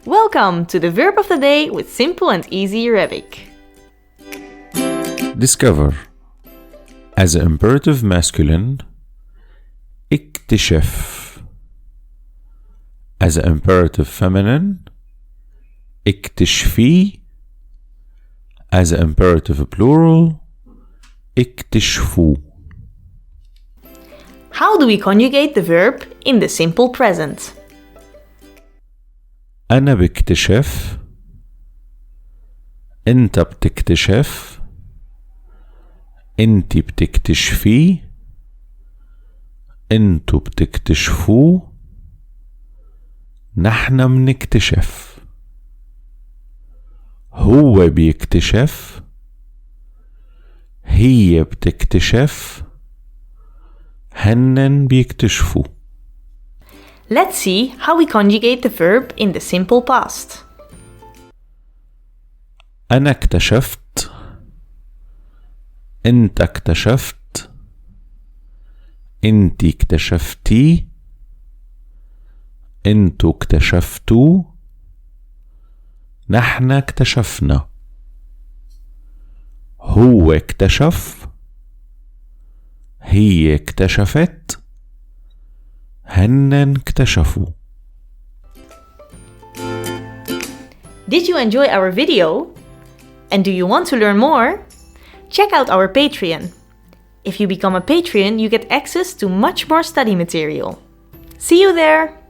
Welcome to the Verb of the Day with Simple and Easy Arabic. Discover. As an imperative masculine, اكتشف. As an imperative feminine, اكتشفي. As an imperative plural, اكتشفوا. How do we conjugate the verb in the simple present? أنا بكتشف. أنت بتكتشف. أنتي بتكتشفي. أنتوا بتكتشفوا. نحن بنكتشف. هو بيكتشف. هي بتكتشف. هنن بيكتشفوا. Let's see how we conjugate the verb in the simple past. أنا اكتشفت. أنت اكتشفت. أنتي اكتشفتي. أنتوا اكتشفتوا. نحن اكتشفنا. هو اكتشف. هي اكتشفت. هنن اكتشفوا. Did you enjoy our video? And do you want to learn more? Check out our Patreon. If you become a Patreon, you get access to much more study material. See you there!